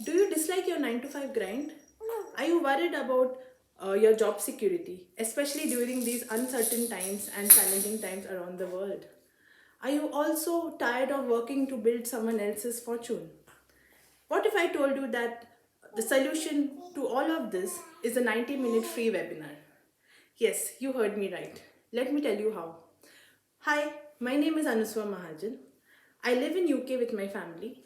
Do you dislike your 9 to 5 grind? Are you worried about your job security, especially during these uncertain times and challenging times around the world? Are you also tired of working to build someone else's fortune? What if I told you that the solution to all of this is a 90-minute free webinar? Yes, you heard me right. Let me tell you how. Hi, my name is Anuswa Mahajan. I live in UK with my family.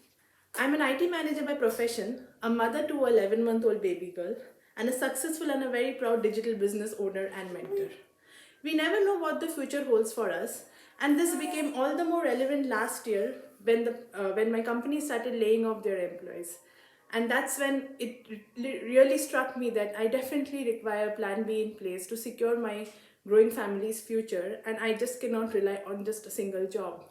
I'm an IT manager by profession, a mother to a 11-month-old baby girl, and a successful and a very proud digital business owner and mentor. We never know what the future holds for us, and this became all the more relevant last year when my company started laying off their employees. And that's when it really struck me that I definitely require plan B in place to secure my growing family's future, and I just cannot rely on just a single job.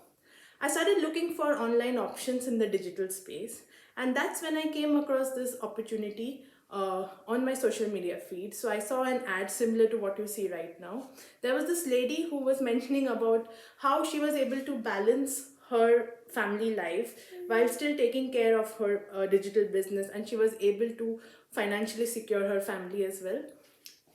I started looking for online options in the digital space, and that's when I came across this opportunity on my social media feed. So I saw an ad similar to what you see right now. There was this lady who was mentioning about how she was able to balance her family life while still taking care of her digital business, and she was able to financially secure her family as well.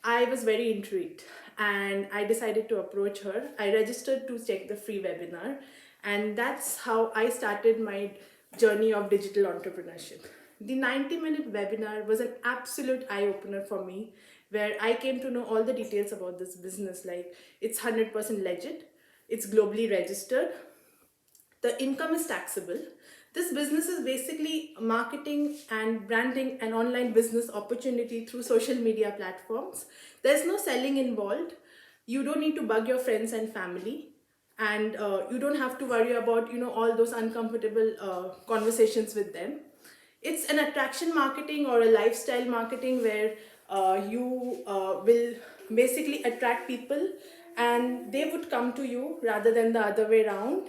I was very intrigued and I decided to approach her. I registered to check the free webinar, and that's how I started my journey of digital entrepreneurship. The 90-minute webinar was an absolute eye opener for me, where I came to know all the details about this business, like it's 100% legit, it's globally registered, the income is taxable. This business is basically marketing and branding an online business opportunity through social media platforms. There's no selling involved. You don't need to bug your friends and family, and you don't have to worry about all those uncomfortable conversations with them. It's an attraction marketing or a lifestyle marketing where you will basically attract people and they would come to you rather than the other way around.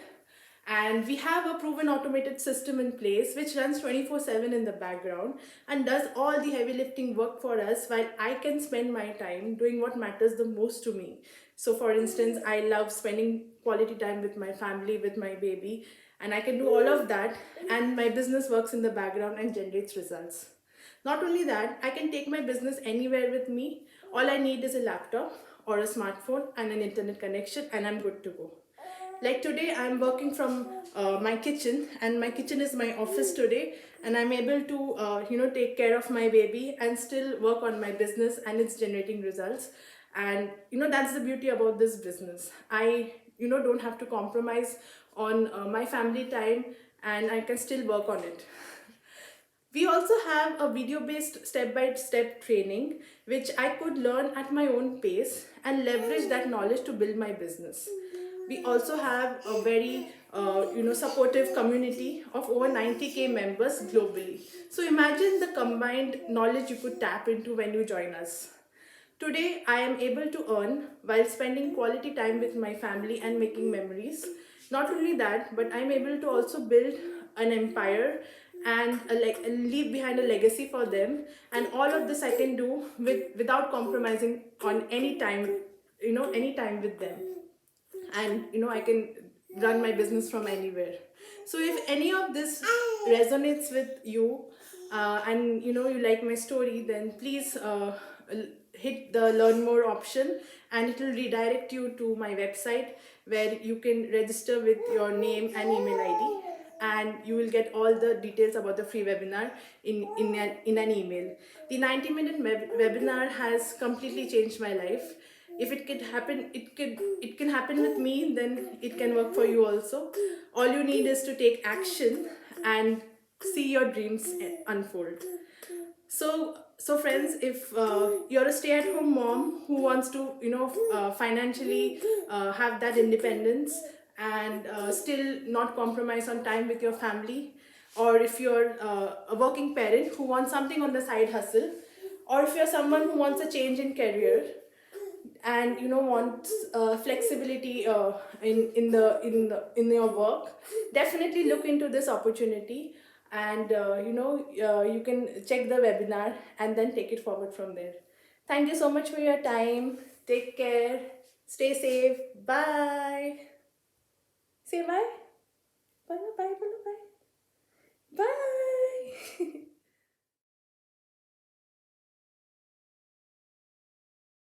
And we have a proven automated system in place which runs 24/7 in the background and does all the heavy lifting work for us, while I can spend my time doing what matters the most to me. So, for instance, I love spending quality time with my family, with my baby, and I can do all of that, and my business works in the background and generates results. Not only that, I can take my business anywhere with me. All I need is a laptop or a smartphone and an internet connection, and I'm good to go. Like today, I'm working from my kitchen, and my kitchen is my office today, and I'm able to take care of my baby and still work on my business, and it's generating results. And that's the beauty about this business. I don't have to compromise on my family time, and I can still work on it. We also have a video based step by step training which I could learn at my own pace and leverage that knowledge to build my business. We also have a very supportive community of over 90K members globally. So imagine the combined knowledge you could tap into when you join us. Today, I am able to earn while spending quality time with my family and making memories. Not only that, but I'm able to also build an empire and leave behind a legacy for them. And all of this I can do without compromising on any time with them. And I can run my business from anywhere. So if any of this resonates with you, and you like my story, then please hit the learn more option, and it will redirect you to my website where you can register with your name and email id, and you will get all the details about the free webinar in an email. The 90-minute webinar has completely changed my life. If it could happen, it can happen with me, then it can work for you also. All you need is to take action and see your dreams unfold. So friends, if you're a stay-at-home mom who wants to financially have that independence and still not compromise on time with your family, or if you're a working parent who wants something on the side hustle, or if you're someone who wants a change in career and wants flexibility in your work, definitely look into this opportunity, and you can check the webinar and then take it forward from there. Thank you so much for your time. Take care. Stay safe. Bye. Say bye. Bye. Bye. Bye. Bye. Bye.